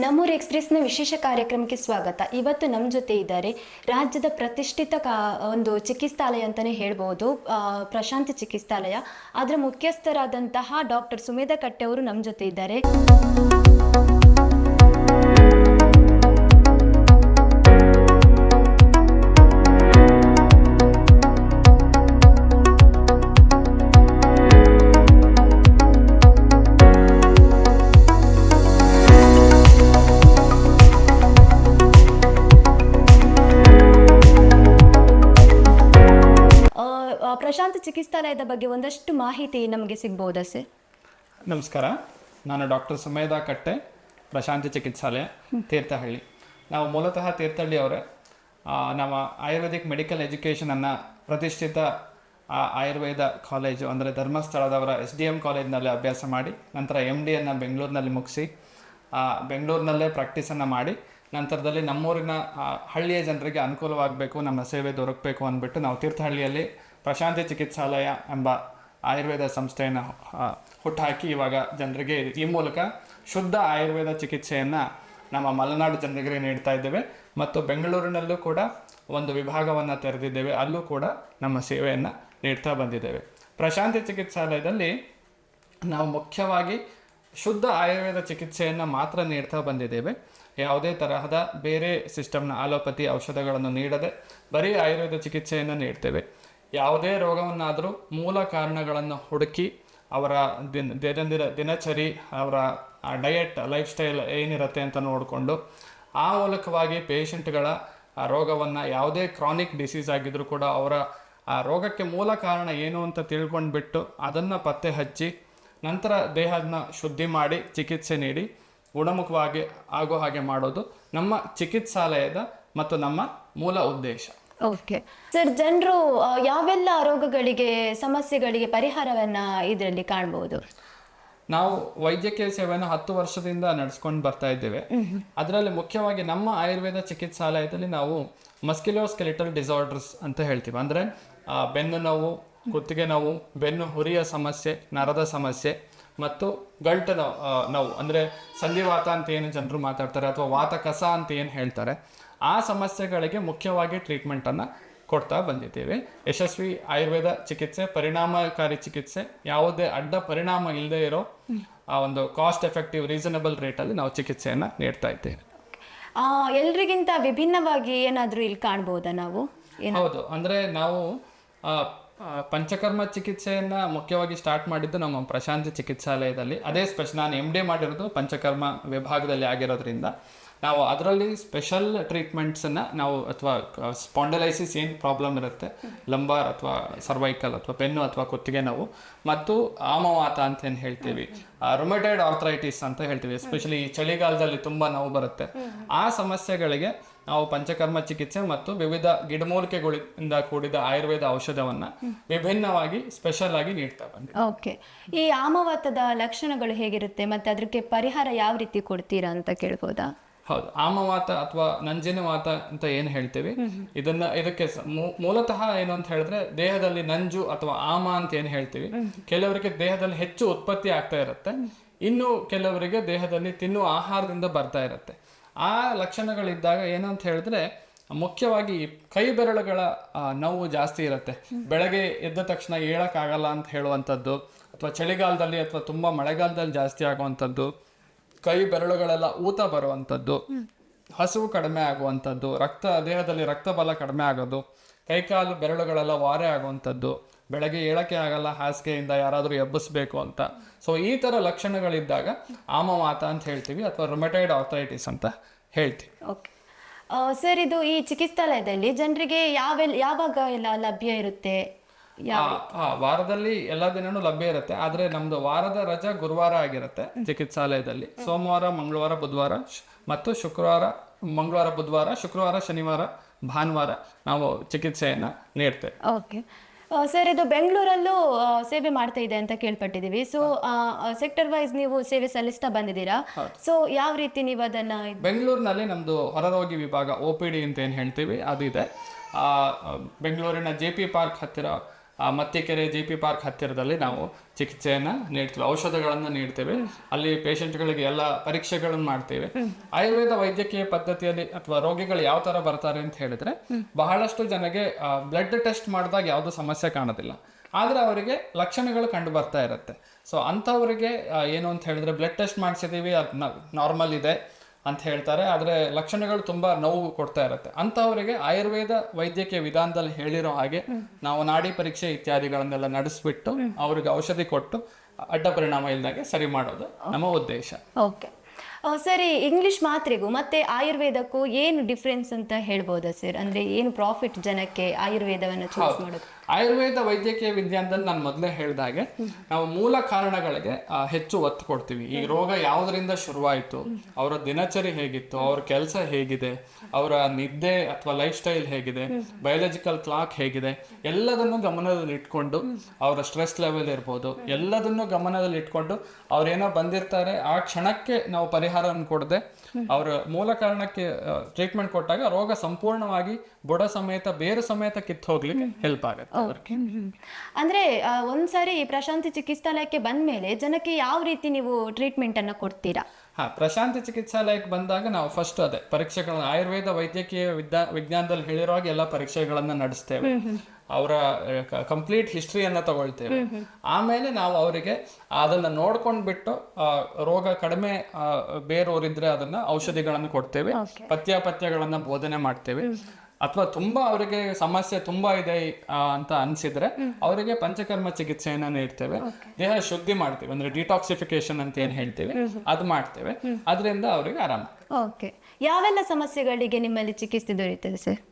ನಮ್ಮೂರು ಎಕ್ಸ್‌ಪ್ರೆಸ್‌ನ ವಿಶೇಷ ಕಾರ್ಯಕ್ರಮಕ್ಕೆ ಸ್ವಾಗತ. ಇವತ್ತು ನಮ್ಮ ಜೊತೆ ಇದ್ದಾರೆ ರಾಜ್ಯದ ಪ್ರತಿಷ್ಠಿತ ಒಂದು ಚಿಕಿತ್ಸಾಲಯ ಅಂತಲೇ ಹೇಳ್ಬೋದು, ಪ್ರಶಾಂತಿ ಚಿಕಿತ್ಸಾಲಯ. ಅದರ ಮುಖ್ಯಸ್ಥರಾದಂತಹ ಡಾಕ್ಟರ್ ಸುಮೇಧಾ ಕಟ್ಟೆ ಅವರು ನಮ್ಮ ಜೊತೆ ಇದ್ದಾರೆ. ಪ್ರಶಾಂತಿ ಚಿಕಿತ್ಸಾಲಯದ ಬಗ್ಗೆ ಒಂದಷ್ಟು ಮಾಹಿತಿ ನಮಗೆ ಸಿಗ್ಬೋದಾ ಸರ್? ನಮಸ್ಕಾರ, ನಾನು ಡಾಕ್ಟರ್ ಸುಮೇಧಾ ಕಟ್ಟೆ, ಪ್ರಶಾಂತಿ ಚಿಕಿತ್ಸಾಲಯ, ತೀರ್ಥಹಳ್ಳಿ. ನಾವು ಮೂಲತಃ ತೀರ್ಥಹಳ್ಳಿ ಅವರೇ. ನಮ್ಮ ಆಯುರ್ವೇದಿಕ್ ಮೆಡಿಕಲ್ ಎಜುಕೇಷನನ್ನು ಪ್ರತಿಷ್ಠಿತ ಆಯುರ್ವೇದ ಕಾಲೇಜು ಅಂದರೆ ಧರ್ಮಸ್ಥಳದವರ SDM ಕಾಲೇಜಿನಲ್ಲಿ ಅಭ್ಯಾಸ ಮಾಡಿ ನಂತರ MDಯನ್ನು ಬೆಂಗಳೂರಿನಲ್ಲಿ ಮುಗಿಸಿ ಬೆಂಗಳೂರಿನಲ್ಲೇ ಪ್ರಾಕ್ಟೀಸನ್ನು ಮಾಡಿ ನಂತರದಲ್ಲಿ ನಮ್ಮೂರಿನ ಹಳ್ಳಿಯ ಜನರಿಗೆ ಅನುಕೂಲವಾಗಬೇಕು, ನಮ್ಮ ಸೇವೆ ದೊರಕಬೇಕು ಅಂದ್ಬಿಟ್ಟು ನಾವು ತೀರ್ಥಹಳ್ಳಿಯಲ್ಲಿ ಪ್ರಶಾಂತಿ ಚಿಕಿತ್ಸಾಲಯ ಎಂಬ ಆಯುರ್ವೇದ ಸಂಸ್ಥೆಯನ್ನು ಹುಟ್ಟುಹಾಕಿ ಇವಾಗ ಜನರಿಗೆ ಈ ಮೂಲಕ ಶುದ್ಧ ಆಯುರ್ವೇದ ಚಿಕಿತ್ಸೆಯನ್ನು ನಮ್ಮ ಮಲೆನಾಡು ಜನರಿಗೆ ನೀಡ್ತಾ ಇದ್ದೇವೆ. ಮತ್ತು ಬೆಂಗಳೂರಿನಲ್ಲೂ ಕೂಡ ಒಂದು ವಿಭಾಗವನ್ನು ತೆರೆದಿದ್ದೇವೆ, ಅಲ್ಲೂ ಕೂಡ ನಮ್ಮ ಸೇವೆಯನ್ನು ನೀಡ್ತಾ ಬಂದಿದ್ದೇವೆ. ಪ್ರಶಾಂತಿ ಚಿಕಿತ್ಸಾಲಯದಲ್ಲಿ ನಾವು ಮುಖ್ಯವಾಗಿ ಶುದ್ಧ ಆಯುರ್ವೇದ ಚಿಕಿತ್ಸೆಯನ್ನು ಮಾತ್ರ ನೀಡ್ತಾ ಬಂದಿದ್ದೇವೆ. ಯಾವುದೇ ತರಹದ ಬೇರೆ ಸಿಸ್ಟಮ್ನ ಆಲೋಪತಿ ಔಷಧಗಳನ್ನು ನೀಡದೆ ಬರೀ ಆಯುರ್ವೇದ ಚಿಕಿತ್ಸೆಯನ್ನು ನೀಡ್ತೇವೆ. ಯಾವುದೇ ರೋಗವನ್ನಾದರೂ ಮೂಲ ಕಾರಣಗಳನ್ನು ಹುಡುಕಿ ಅವರ ದಿನಚರಿ, ಅವರ ಡಯಟ್, ಲೈಫ್ ಸ್ಟೈಲ್ ಏನಿರುತ್ತೆ ಅಂತ ನೋಡಿಕೊಂಡು ಆ ಮೂಲಕವಾಗಿ ಪೇಷಂಟ್ಗಳ ರೋಗವನ್ನು, ಯಾವುದೇ ಕ್ರಾನಿಕ್ ಡಿಸೀಸ್ ಆಗಿದ್ರೂ ಕೂಡ ಅವರ ಆ ರೋಗಕ್ಕೆ ಮೂಲ ಕಾರಣ ಏನು ಅಂತ ತಿಳ್ಕೊಂಡ್ಬಿಟ್ಟು ಅದನ್ನು ಪತ್ತೆ ಹಚ್ಚಿ ನಂತರ ದೇಹನ ಶುದ್ಧಿ ಮಾಡಿ ಚಿಕಿತ್ಸೆ ನೀಡಿ ಗುಣಮುಖವಾಗಿ ಆಗೋ ಹಾಗೆ ಮಾಡೋದು ನಮ್ಮ ಚಿಕಿತ್ಸಾಲಯದ ಮತ್ತು ನಮ್ಮ ಮೂಲ ಉದ್ದೇಶ. ಓಕೆ ಸರ್, ಜನರು ಯಾವೆಲ್ಲ ರೋಗಗಳಿಗೆ, ಸಮಸ್ಯೆಗಳಿಗೆ ಪರಿಹಾರವನ್ನು ಇದರಲ್ಲಿ ಕಾಣಬಹುದು? ನಾವು ವೈದ್ಯಕೀಯ ಸೇವೆಯನ್ನು 10 ವರ್ಷದಿಂದ ನಡೆಸ್ಕೊಂಡು ಬರ್ತಾ ಇದ್ದೇವೆ. ಅದರಲ್ಲಿ ಮುಖ್ಯವಾಗಿ ನಮ್ಮ ಆಯುರ್ವೇದ ಚಿಕಿತ್ಸಾಲಯದಲ್ಲಿ ನಾವು ಮಸ್ಕ್ಯುಲೋಸ್ಕೆಲಿಟಲ್ ಡಿಸಾರ್ಡರ್ಸ್ ಅಂತ ಹೇಳ್ತೀವಿ. ಅಂದರೆ ಬೆನ್ನು ನೋವು, ಕುತ್ತಿಗೆ ನೋವು, ಬೆನ್ನು ಹುರಿಯ ಸಮಸ್ಯೆ, ನರದ ಸಮಸ್ಯೆ ಮತ್ತು ಗಂಟು ನೋವು ಅಂದರೆ ಸಂಧಿವಾತ ಅಂತ ಏನು ಜನರು ಮಾತಾಡ್ತಾರೆ ಅಥವಾ ವಾತ ಕಸ ಅಂತ ಏನು ಹೇಳ್ತಾರೆ, ಆ ಸಮಸ್ಯೆಗಳಿಗೆ ಮುಖ್ಯವಾಗಿ ಟ್ರೀಟ್ಮೆಂಟನ್ನು ಕೊಡ್ತಾ ಬಂದಿದ್ದೇವೆ. ಯಶಸ್ವಿ ಆಯುರ್ವೇದ ಚಿಕಿತ್ಸೆ, ಪರಿಣಾಮಕಾರಿ ಚಿಕಿತ್ಸೆ, ಯಾವುದೇ ಅಡ್ಡ ಪರಿಣಾಮ ಇಲ್ಲದೆ ಇರೋ ಒಂದು ಕಾಸ್ಟ್ ಎಫೆಕ್ಟಿವ್ ರೀಸನಬಲ್ ರೇಟಲ್ಲಿ ನಾವು ಚಿಕಿತ್ಸೆಯನ್ನು ನೀಡ್ತಾ ಇದ್ದೇವೆ. ಎಲ್ರಿಗಿಂತ ವಿಭಿನ್ನವಾಗಿ ಏನಾದರೂ ಇಲ್ಲಿ ಕಾಣ್ಬೋದಾ ನಾವು? ಹೌದು, ಅಂದರೆ ನಾವು ಪಂಚಕರ್ಮ ಚಿಕಿತ್ಸೆಯನ್ನು ಮುಖ್ಯವಾಗಿ ಸ್ಟಾರ್ಟ್ ಮಾಡಿದ್ದು ನಮ್ಮ ಪ್ರಶಾಂತಿ ಚಿಕಿತ್ಸಾಲಯದಲ್ಲಿ. ಅದೇ ನಾನು MD ಮಾಡಿರೋದು ಪಂಚಕರ್ಮ ವಿಭಾಗದಲ್ಲಿ ಆಗಿರೋದ್ರಿಂದ ನಾವು ಅದರಲ್ಲಿ ಸ್ಪೆಷಲ್ ಟ್ರೀಟ್ಮೆಂಟ್ಸನ್ನು ನಾವು, ಅಥವಾ ಸ್ಪಾಂಡಲೈಸಿಸ್ ಏನು ಪ್ರಾಬ್ಲಮ್ ಇರುತ್ತೆ, ಲಂಬಾರ್ ಅಥವಾ ಸರ್ವೈಕಲ್ ಅಥವಾ ಬೆನ್ನು ಅಥವಾ ಕುತ್ತಿಗೆ ನೋವು, ಮತ್ತು ಆಮವಾತ ಅಂತ ಏನು ಹೇಳ್ತೀವಿ, ರುಮಟೈಡ್ ಆರ್ಥರೈಟಿಸ್ ಅಂತ ಹೇಳ್ತೀವಿ, ಎಸ್ಪೆಷಲಿ ಈ ಚಳಿಗಾಲದಲ್ಲಿ ತುಂಬ ನೋವು ಬರುತ್ತೆ, ಆ ಸಮಸ್ಯೆಗಳಿಗೆ ನಾವು ಪಂಚಕರ್ಮ ಚಿಕಿತ್ಸೆ ಮತ್ತು ವಿವಿಧ ಗಿಡಮೂಲಿಕೆಗಳಿಂದ ಕೂಡಿದ ಆಯುರ್ವೇದ ಔಷಧವನ್ನು ವಿಭಿನ್ನವಾಗಿ ಸ್ಪೆಷಲ್ ಆಗಿ ನೀಡ್ತಾ ಬಂದಿದೆ. ಓಕೆ, ಈ ಆಮವಾತದ ಲಕ್ಷಣಗಳು ಹೇಗಿರುತ್ತೆ ಮತ್ತು ಅದಕ್ಕೆ ಪರಿಹಾರ ಯಾವ ರೀತಿ ಕೊಡ್ತೀರಾ ಅಂತ ಕೇಳ್ಬೋದಾ? ಹೌದು, ಆಮವಾತ ಅಥವಾ ನಂಜಿನವಾತ ಅಂತ ಏನು ಹೇಳ್ತೀವಿ, ಇದಕ್ಕೆ ಮೂಲತಃ ಏನು ಅಂತ ಹೇಳಿದ್ರೆ ದೇಹದಲ್ಲಿ ನಂಜು ಅಥವಾ ಆಮ ಅಂತ ಏನು ಹೇಳ್ತೀವಿ, ಕೆಲವರಿಗೆ ದೇಹದಲ್ಲಿ ಹೆಚ್ಚು ಉತ್ಪತ್ತಿ ಆಗ್ತಾ ಇರುತ್ತೆ, ಇನ್ನು ಕೆಲವರಿಗೆ ದೇಹದಲ್ಲಿ ತಿನ್ನುವ ಆಹಾರದಿಂದ ಬರ್ತಾ ಇರುತ್ತೆ. ಆ ಲಕ್ಷಣಗಳಿದ್ದಾಗ ಏನು ಅಂತ ಹೇಳಿದ್ರೆ ಮುಖ್ಯವಾಗಿ ಕೈ ಬೆರಳುಗಳ ನೋವು ಜಾಸ್ತಿ ಇರುತ್ತೆ. ಬೆಳಗ್ಗೆ ಎದ್ದ ತಕ್ಷಣ ಏಳಕ್ಕಾಗಲ್ಲ ಅಂತ ಹೇಳುವಂಥದ್ದು, ಅಥವಾ ಚಳಿಗಾಲದಲ್ಲಿ ಅಥವಾ ತುಂಬ ಮಳೆಗಾಲದಲ್ಲಿ ಜಾಸ್ತಿ ಆಗುವಂಥದ್ದು, ಕೈ ಬೆರಳುಗಳೆಲ್ಲ ಊತ ಬರುವಂಥದ್ದು, ಹಸಿವು ಕಡಿಮೆ ಆಗುವಂಥದ್ದು, ದೇಹದಲ್ಲಿ ರಕ್ತ ಬಲ ಕಡಿಮೆ ಆಗೋದು, ಕೈಕಾಲು ಬೆರಳುಗಳೆಲ್ಲ ವಾರೆ ಆಗುವಂಥದ್ದು, ಬೆಳಗ್ಗೆ ಏಳಕ್ಕೆ ಆಗಲ್ಲ ಹಾಸಿಗೆಯಿಂದ, ಯಾರಾದರೂ ಎಬ್ಬಿಸ್ಬೇಕು ಅಂತ. ಸೊ ಈ ಥರ ಲಕ್ಷಣಗಳಿದ್ದಾಗ ಆಮವಾತ ಅಂತ ಹೇಳ್ತೀವಿ ಅಥವಾ ರುಮಟೈಡ್ ಆರ್ಥರೈಟಿಸ್ ಅಂತ ಹೇಳ್ತೀವಿ. ಓಕೆ ಸರ್, ಇದು ಈ ಚಿಕಿತ್ಸಾಲಯದಲ್ಲಿ ಜನರಿಗೆ ಯಾವಾಗ ಎಲ್ಲ ಲಭ್ಯ ಇರುತ್ತೆ? ವಾರದಲ್ಲಿ ಎಲ್ಲ ದಿನನೂ ಲಭ್ಯ ಇರುತ್ತೆ. ಆದರೆ ನಮ್ದು ವಾರದ ರಜಾ ಗುರುವಾರ ಆಗಿರುತ್ತೆ ಚಿಕಿತ್ಸಾಲಯದಲ್ಲಿ. ಸೋಮವಾರ, ಮಂಗಳವಾರ, ಬುಧವಾರ ಮತ್ತು ಶುಕ್ರವಾರ, ಮಂಗಳವಾರ, ಬುಧವಾರ, ಶುಕ್ರವಾರ, ಶನಿವಾರ, ಭಾನುವಾರ ನಾವು ಚಿಕಿತ್ಸೆಯನ್ನು ನೀಡ್ತೇವೆ. ಓಕೆ ಸರ್, ಇದು ಬೆಂಗಳೂರಲ್ಲೂ ಸೇವೆ ಮಾಡ್ತಾ ಇದೆ ಅಂತ ಕೇಳ್ಪಟ್ಟಿದ್ದೀವಿ. ಸೊ ಸೆಕ್ಟರ್ ವೈಸ್ ನೀವು ಸೇವೆ ಸಲ್ಲಿಸ್ತಾ ಬಂದಿದ್ದೀರಾ. ಸೊ ಯಾವ ರೀತಿ ನೀವು ಅದನ್ನ? ಬೆಂಗಳೂರಿನಲ್ಲಿ ನಮ್ದು ಹೊರರೋಗಿ ವಿಭಾಗ OPD ಅಂತ ಏನು ಹೇಳ್ತೀವಿ ಅದು ಇದೆ. ಬೆಂಗಳೂರಿನ JP ಪಾರ್ಕ್ ಹತ್ತಿರ ಮತ್ತಿಕೆರೆ JP ಪಾರ್ಕ್ ಹತ್ತಿರದಲ್ಲಿ ನಾವು ಚಿಕಿತ್ಸೆಯನ್ನು ನೀಡ್ತೀವಿ, ಔಷಧಗಳನ್ನು ನೀಡ್ತೇವೆ. ಅಲ್ಲಿ ಪೇಷಂಟ್ಗಳಿಗೆ ಎಲ್ಲ ಪರೀಕ್ಷೆಗಳನ್ನು ಮಾಡ್ತೇವೆ. ಆಯುರ್ವೇದ ವೈದ್ಯಕೀಯ ಪದ್ಧತಿಯಲ್ಲಿ ಅಥವಾ ರೋಗಿಗಳು ಯಾವ ಥರ ಬರ್ತಾರೆ ಅಂತ ಹೇಳಿದ್ರೆ, ಬಹಳಷ್ಟು ಜನಗೆ ಬ್ಲಡ್ ಟೆಸ್ಟ್ ಮಾಡಿದಾಗ ಯಾವುದೂ ಸಮಸ್ಯೆ ಕಾಣೋದಿಲ್ಲ, ಆದರೆ ಅವರಿಗೆ ಲಕ್ಷಣಗಳು ಕಂಡು ಬರ್ತಾ ಇರುತ್ತೆ. ಸೊ ಅಂಥವರಿಗೆ ಏನು ಅಂತ ಹೇಳಿದ್ರೆ, ಬ್ಲಡ್ ಟೆಸ್ಟ್ ಮಾಡಿಸಿದ್ದೀವಿ, ಅದು ನಾರ್ಮಲ್ ಇದೆ ಅಂತ ಹೇಳ್ತಾರೆ, ಆದರೆ ಲಕ್ಷಣಗಳು ತುಂಬ ನೋವು ಕೊಡ್ತಾ ಇರುತ್ತೆ. ಅಂಥವರಿಗೆ ಆಯುರ್ವೇದ ವೈದ್ಯಕೀಯ ವಿಧಾನದಲ್ಲಿ ಹೇಳಿರೋ ಹಾಗೆ ನಾವು ನಾಡಿ ಪರೀಕ್ಷೆ ಇತ್ಯಾದಿಗಳನ್ನೆಲ್ಲ ನಡೆಸ್ಬಿಟ್ಟು ಅವ್ರಿಗೆ ಔಷಧಿ ಕೊಟ್ಟು ಅಡ್ಡ ಪರಿಣಾಮ ಇಲ್ಲದಾಗೆ ಸರಿ ಮಾಡೋದು ನಮ್ಮ ಉದ್ದೇಶ. ಓಕೆ ಸರಿ, ಇಂಗ್ಲಿಷ್ ಮಾತ್ರೆಗೂ ಮತ್ತೆ ಆಯುರ್ವೇದಕ್ಕೂ ಏನು ಡಿಫ್ರೆನ್ಸ್ ಅಂತ ಹೇಳ್ಬೋದಾ ಸರ್? ಅಂದ್ರೆ ಏನು ಪ್ರಾಫಿಟ್ ಜನಕ್ಕೆ ಆಯುರ್ವೇದವನ್ನು ಚೂಸ್ ಮಾಡೋದು? ಆಯುರ್ವೇದ ವೈದ್ಯಕೀಯ ವಿಜ್ಞಾನದಲ್ಲಿ ನಾನು ಮೊದಲೇ ಹೇಳಿದಾಗೆ ನಾವು ಮೂಲ ಕಾರಣಗಳಿಗೆ ಹೆಚ್ಚು ಒತ್ತು ಕೊಡ್ತೀವಿ. ಈ ರೋಗ ಯಾವುದರಿಂದ ಶುರುವಾಯಿತು, ಅವರ ದಿನಚರಿ ಹೇಗಿತ್ತು, ಅವ್ರ ಕೆಲಸ ಹೇಗಿದೆ, ಅವರ ನಿದ್ದೆ ಅಥವಾ ಲೈಫ್ ಸ್ಟೈಲ್ ಹೇಗಿದೆ, ಬಯೋಲಾಜಿಕಲ್ ಕ್ಲಾಕ್ ಹೇಗಿದೆ, ಎಲ್ಲದನ್ನು ಗಮನದಲ್ಲಿ ಇಟ್ಕೊಂಡು, ಅವರ ಸ್ಟ್ರೆಸ್ ಲೆವೆಲ್ ಇರ್ಬೋದು, ಎಲ್ಲದನ್ನು ಗಮನದಲ್ಲಿ ಇಟ್ಕೊಂಡು ಅವ್ರೇನೋ ಬಂದಿರ್ತಾರೆ, ಆ ಕ್ಷಣಕ್ಕೆ ನಾವು ಪರಿಹಾರವನ್ನು ಕೊಡದೆ ಅವರ ಮೂಲ ಕಾರಣಕ್ಕೆ ಟ್ರೀಟ್ಮೆಂಟ್ ಕೊಟ್ಟಾಗ ರೋಗ ಸಂಪೂರ್ಣವಾಗಿ ಬುಡ ಸಮೇತ ಬೇರು ಸಮೇತ ಕಿತ್ತು ಹೋಗ್ಲಿಕ್ಕೆ ಹೆಲ್ಪ್ ಆಗುತ್ತೆ. ಅಂದ್ರೆ ಒಂದ್ಸಾರಿ ಪ್ರಶಾಂತಿ ಚಿಕಿತ್ಸಾಲಯಕ್ಕೆ ಬಂದ್ಮೇಲೆ ಜನಕ್ಕೆ ಯಾವ ರೀತಿ ನೀವು ಟ್ರೀಟ್ಮೆಂಟ್ ಅನ್ನ ಕೊಡ್ತೀರಾ? ಪ್ರಶಾಂತಿ ಚಿಕಿತ್ಸಾಲಯಕ್ಕೆ ಬಂದಾಗ ನಾವು ಫಸ್ಟ್ ಅದೇ ಪರೀಕ್ಷೆಗಳನ್ನ ಆಯುರ್ವೇದ ವೈದ್ಯಕೀಯ ವಿಜ್ಞಾನದಲ್ಲಿ ಹೇಳಿರೋ ಹಾಗೆ ಎಲ್ಲ ಪರೀಕ್ಷೆಗಳನ್ನ ನಡೆಸ್ತೇವೆ. ಅವರ ಕಂಪ್ಲೀಟ್ ಹಿಸ್ಟ್ರಿಯನ್ನ ತಗೊಳ್ತೇವೆ. ಆಮೇಲೆ ನಾವು ಅವರಿಗೆ ಅದನ್ನ ನೋಡ್ಕೊಂಡ್ಬಿಟ್ಟು ರೋಗ ಕಡಿಮೆ ಬೇರೂರಿದ್ರೆ ಅದನ್ನ ಔಷಧಿಗಳನ್ನು ಕೊಡ್ತೇವೆ, ಪಥ್ಯಗಳನ್ನ ಬೋಧನೆ ಮಾಡ್ತೇವೆ. ಅಥವಾ ತುಂಬಾ ಅವರಿಗೆ ಸಮಸ್ಯೆ ತುಂಬಾ ಇದೆ ಅಂತ ಅನ್ಸಿದ್ರೆ ಅವರಿಗೆ ಪಂಚಕರ್ಮ ಚಿಕಿತ್ಸೆಯನ್ನ ನೀಡ್ತೇವೆ. ದೇಹ ಶುದ್ಧಿ ಮಾಡ್ತೇವೆ, ಅಂದ್ರೆ ಡಿಟಾಕ್ಸಿಫಿಕೇಶನ್ ಅಂತ ಏನ್ ಹೇಳ್ತೇವೆ ಅದು ಮಾಡ್ತೇವೆ. ಅದರಿಂದ ಅವರಿಗೆ ಆರಾಮ. ಓಕೆ, ಯಾವೆಲ್ಲ ಸಮಸ್ಯೆಗಳಿಗೆ ನಿಮ್ಮಲ್ಲಿ ಚಿಕಿತ್ಸೆ ದೊರೆಯುತ್ತದೆ ಸರ್?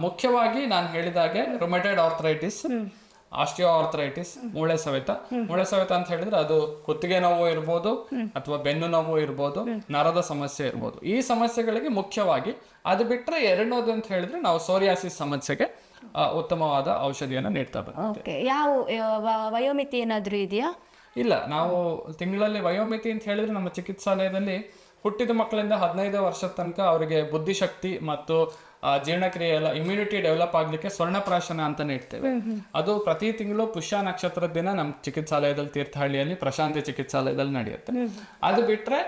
ಮುಖ್ಯವಾಗಿ ನಾನು ಹೇಳಿದಾಗೆ ರುಮಟೈಡ್ ಆರ್ಥರೈಟಿಸ್, ಆಸ್ಟಿಯೋ ಆರ್ಥರೈಟಿಸ್, ಮೂಳೆ ಸವೆತ ಅಂತ ಹೇಳಿದ್ರೆ ಅದು ಕುತ್ತಿಗೆ ನೋವು ಇರ್ಬೋದು ಅಥವಾ ಬೆನ್ನು ನೋವು ಇರ್ಬೋದು, ನರದ ಸಮಸ್ಯೆ ಇರ್ಬೋದು. ಈ ಸಮಸ್ಯೆಗಳಿಗೆ ಮುಖ್ಯವಾಗಿ. ಅದು ಬಿಟ್ಟರೆ ಎರಡನೇದು ಅಂತ ಹೇಳಿದ್ರೆ ನಾವು ಸೋರಿಯಾಸಿಸ್ ಸಮಸ್ಯೆಗೆ ಉತ್ತಮವಾದ ಔಷಧಿಯನ್ನು ನೀಡ್ತಾ ಬರ್ತೇವೆ. ಯಾವ ವಯೋಮಿತಿ ಏನಾದರೂ ಇದೆಯಾ? ಇಲ್ಲ, ನಾವು ತಿಂಗಳಲ್ಲಿ ವಯೋಮಿತಿ ಅಂತ ಹೇಳಿದ್ರೆ ನಮ್ಮ ಚಿಕಿತ್ಸಾಲಯದಲ್ಲಿ ಹುಟ್ಟಿದ ಮಕ್ಕಳಿಂದ 15 ವರ್ಷದ ತನಕ ಅವರಿಗೆ ಬುದ್ಧಿಶಕ್ತಿ ಮತ್ತು ಜೀರ್ಣಕ್ರಿಯೆ ಎಲ್ಲ ಇಮ್ಯುನಿಟಿ ಡೆವಲಪ್ ಆಗ್ಲಿಕ್ಕೆ ಸ್ವರ್ಣಪ್ರಾಶನ ಅಂತ ನೀಡ್ತೇವೆ. ಅದು ಪ್ರತಿ ತಿಂಗಳು ಪುಷ್ಯ ನಕ್ಷತ್ರದ ದಿನ ನಮ್ಮ ಚಿಕಿತ್ಸಾಲಯದಲ್ಲಿ ತೀರ್ಥಹಳ್ಳಿಯಲ್ಲಿ ಪ್ರಶಾಂತಿ ಚಿಕಿತ್ಸಾಲಯದಲ್ಲಿ ನಡೆಯುತ್ತೆ. ಅದು ಬಿಟ್ರೆ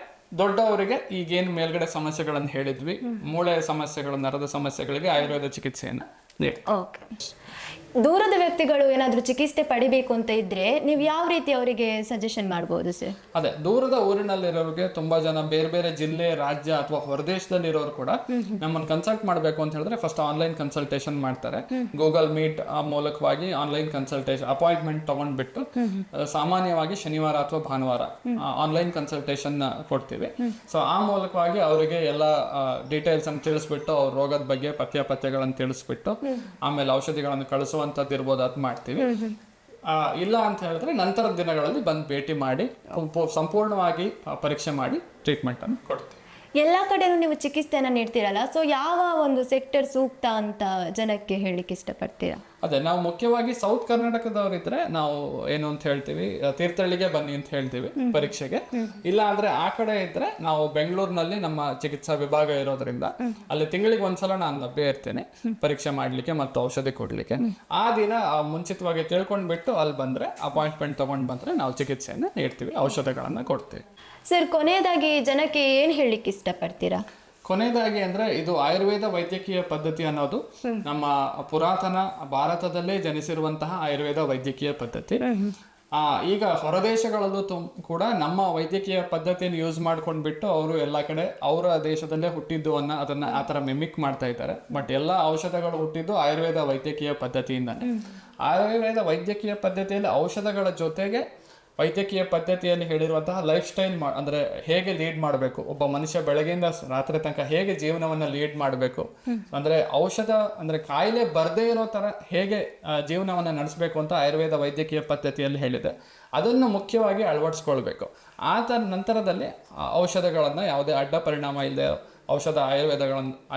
ದೊಡ್ಡವರಿಗೆ ಈಗೇನು ಮೇಲ್ಗಡೆ ಸಮಸ್ಯೆಗಳನ್ನು ಹೇಳಿದ್ವಿ, ಮೂಳೆ ಸಮಸ್ಯೆಗಳು, ನರದ ಸಮಸ್ಯೆಗಳಿಗೆ ಆಯುರ್ವೇದ ಚಿಕಿತ್ಸೆಯನ್ನು ನೀಡ್ತೇವೆ. ದೂರದ ವ್ಯಕ್ತಿಗಳು ಏನಾದರೂ ಚಿಕಿತ್ಸೆ ಪಡಿಬೇಕು ಅಂತ ಇದ್ರೆ ನೀವು ಯಾವ ರೀತಿ ಅವರಿಗೆ ಸಜೆಷನ್ ಮಾಡಬಹುದು ಸರ್? ಅದೇ ದೂರದ ಊರಿನಲ್ಲಿರೋರಿಗೆ ತುಂಬಾ ಜನ ಬೇರೆ ಬೇರೆ ಜಿಲ್ಲೆ, ರಾಜ್ಯ ಅಥವಾ ಹೊರದೇಶದಲ್ಲಿರೋರು ಕೂಡ ನಮ್ಮನ್ನು ಕನ್ಸಲ್ಟ್ ಮಾಡಬೇಕು ಅಂತ ಹೇಳಿದ್ರೆ ಫಸ್ಟ್ ಆನ್ಲೈನ್ ಕನ್ಸಲ್ಟೇಷನ್ ಮಾಡ್ತಾರೆ. ಗೂಗಲ್ ಮೀಟ್ ಮೂಲಕವಾಗಿ ಆನ್ಲೈನ್ ಕನ್ಸಲ್ಟೇಷನ್ ಅಪಾಯಿಂಟ್ಮೆಂಟ್ ತಗೊಂಡ್ಬಿಟ್ಟು ಸಾಮಾನ್ಯವಾಗಿ ಶನಿವಾರ ಅಥವಾ ಭಾನುವಾರ ಆನ್ಲೈನ್ ಕನ್ಸಲ್ಟೇಷನ್ ಕೊಡ್ತೀವಿ. ಸೊ ಆ ಮೂಲಕವಾಗಿ ಅವರಿಗೆ ಎಲ್ಲ ಡೀಟೇಲ್ಸ್ ಅನ್ನು ತಿಳಿಸ್ಬಿಟ್ಟು ಅವ್ರ ರೋಗದ ಬಗ್ಗೆ ಪಥ್ಯಗಳನ್ನು ತಿಳಿಸ್ಬಿಟ್ಟು ಆಮೇಲೆ ಔಷಧಿಗಳನ್ನು ಕಳಿಸುವಂಥದ್ದು ಇರ್ಬೋದು, ಅದು ಮಾಡ್ತೀವಿ. ಇಲ್ಲ ಅಂತ ಹೇಳಿದ್ರೆ ನಂತರದ ದಿನಗಳಲ್ಲಿ ಬಂದು ಭೇಟಿ ಮಾಡಿ ಸಂಪೂರ್ಣವಾಗಿ ಪರೀಕ್ಷೆ ಮಾಡಿ ಟ್ರೀಟ್ಮೆಂಟ್ ಅನ್ನು ಕೊಡ್ತೀವಿ. ಎಲ್ಲ ಕಡೆನೂ ನೀವು ಚಿಕಿತ್ಸೆಯನ್ನು ನೀಡ್ತೀರಲ್ಲ, ಸೊ ಯಾವ ಒಂದು ಸೆಕ್ಟರ್ ಸೂಕ್ತ ಅಂತ ಜನಕ್ಕೆ ಹೇಳಲಿಕ್ಕೆ ಇಷ್ಟಪಡ್ತೀರಾ? ಅದೇ ನಾವು ಮುಖ್ಯವಾಗಿ ಸೌತ್ ಕರ್ನಾಟಕದವರಿದ್ರೆ ನಾವು ಏನು ಅಂತ ಹೇಳ್ತೀವಿ, ತೀರ್ಥಹಳ್ಳಿಗೆ ಬನ್ನಿ ಅಂತ ಹೇಳ್ತೀವಿ ಪರೀಕ್ಷೆಗೆ. ಇಲ್ಲ ಅಂದ್ರೆ ಆ ಕಡೆ ಇದ್ರೆ ನಾವು ಬೆಂಗಳೂರಿನಲ್ಲಿ ನಮ್ಮ ಚಿಕಿತ್ಸಾ ವಿಭಾಗ ಇರೋದ್ರಿಂದ ಅಲ್ಲಿ ತಿಂಗಳಿಗೆ ಒಂದ್ಸಲ ನಾನು ಲಭ್ಯ ಇರ್ತೇನೆ ಪರೀಕ್ಷೆ ಮಾಡ್ಲಿಕ್ಕೆ ಮತ್ತು ಔಷಧಿ ಕೊಡ್ಲಿಕ್ಕೆ. ಆ ದಿನ ಮುಂಚಿತವಾಗಿ ತಿಳ್ಕೊಂಡ್ಬಿಟ್ಟು ಅಲ್ಲಿ ಬಂದ್ರೆ ಅಪಾಯಿಂಟ್ಮೆಂಟ್ ತಗೊಂಡ್ ಬಂದ್ರೆ ನಾವು ಚಿಕಿತ್ಸೆಯನ್ನು ನೀಡ್ತೀವಿ, ಔಷಧಗಳನ್ನ ಕೊಡ್ತೀವಿ. ಸರ್, ಕೊನೆಯದಾಗಿ ಜನಕ್ಕೆ ಏನು ಹೇಳಲಿಕ್ಕೆ ಇಷ್ಟಪಡ್ತೀರಾ? ಕೊನೆಯದಾಗಿ ಅಂದ್ರೆ ಇದು ಆಯುರ್ವೇದ ವೈದ್ಯಕೀಯ ಪದ್ಧತಿ ಅನ್ನೋದು ನಮ್ಮ ಪುರಾತನ ಭಾರತದಲ್ಲೇ ಜನಿಸಿರುವಂತಹ ಆಯುರ್ವೇದ ವೈದ್ಯಕೀಯ ಪದ್ಧತಿ. ಈಗ ಹೊರದೇಶಗಳಲ್ಲೂ ಕೂಡ ನಮ್ಮ ವೈದ್ಯಕೀಯ ಪದ್ಧತಿಯನ್ನು ಯೂಸ್ ಮಾಡ್ಕೊಂಡ್ಬಿಟ್ಟು ಅವರು ಎಲ್ಲ ಕಡೆ ಅವರ ದೇಶದಲ್ಲೇ ಹುಟ್ಟಿದ್ದು ಅದನ್ನ ಆ ಥರ ಮಿಮಿಕ್ ಮಾಡ್ತಾ ಇದ್ದಾರೆ. ಬಟ್ ಎಲ್ಲ ಔಷಧಗಳು ಹುಟ್ಟಿದ್ದು ಆಯುರ್ವೇದ ವೈದ್ಯಕೀಯ ಪದ್ಧತಿಯಿಂದಾನೆ. ಆಯುರ್ವೇದ ವೈದ್ಯಕೀಯ ಪದ್ಧತಿಯಲ್ಲಿ ಔಷಧಗಳ ಜೊತೆಗೆ ವೈದ್ಯಕೀಯ ಪದ್ಧತಿಯಲ್ಲಿ ಹೇಳಿರುವಂತಹ ಲೈಫ್ ಸ್ಟೈಲ್ ಅಂದ್ರೆ ಹೇಗೆ ಲೀಡ್ ಮಾಡಬೇಕು, ಒಬ್ಬ ಮನುಷ್ಯ ಬೆಳಗ್ಗೆಯಿಂದ ರಾತ್ರಿ ತನಕ ಹೇಗೆ ಜೀವನವನ್ನ ಲೀಡ್ ಮಾಡಬೇಕು, ಅಂದ್ರೆ ಔಷಧ ಅಂದ್ರೆ ಕಾಯಿಲೆ ಬರದೇ ಇರೋ ತರ ಹೇಗೆ ಜೀವನವನ್ನ ನಡೆಸಬೇಕು ಅಂತ ಆಯುರ್ವೇದ ವೈದ್ಯಕೀಯ ಪದ್ಧತಿಯಲ್ಲಿ ಹೇಳಿದೆ. ಅದನ್ನು ಮುಖ್ಯವಾಗಿ ಅಳವಡಿಸ್ಕೊಳ್ಬೇಕು. ನಂತರದಲ್ಲಿ ಔಷಧಗಳನ್ನ ಯಾವುದೇ ಅಡ್ಡ ಪರಿಣಾಮ ಇಲ್ಲದೆ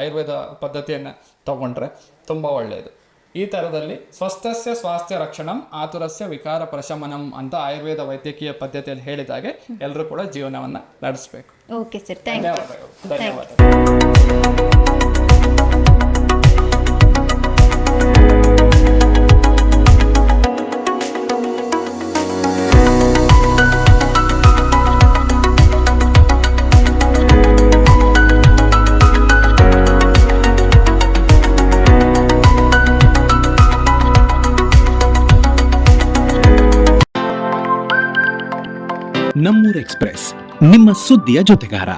ಆಯುರ್ವೇದ ಪದ್ಧತಿಯನ್ನ ತಗೊಂಡ್ರೆ ತುಂಬಾ ಒಳ್ಳೆಯದು. ಈ ಥರದಲ್ಲಿ ಸ್ವಸ್ಥಸ್ಯ ಸ್ವಾಸ್ಥ್ಯ ರಕ್ಷಣಂ ಆತುರಸ್ಯ ವಿಕಾರ ಪ್ರಶಮನಂ ಅಂತ ಆಯುರ್ವೇದ ವೈದ್ಯಕೀಯ ಪದ್ಧತಿಯಲ್ಲಿ ಹೇಳಿದಾಗೆ ಎಲ್ಲರೂ ಕೂಡ ಜೀವನವನ್ನು ನಡೆಸಬೇಕು. ಓಕೆ ಸರ್, ಧನ್ಯವಾದಗಳು. ನಮ್ಮೂರ್ ಎಕ್ಸ್‌ಪ್ರೆಸ್, ನಿಮ್ಮ ಸುದ್ದಿಯ ಜೊತೆಗಾರ.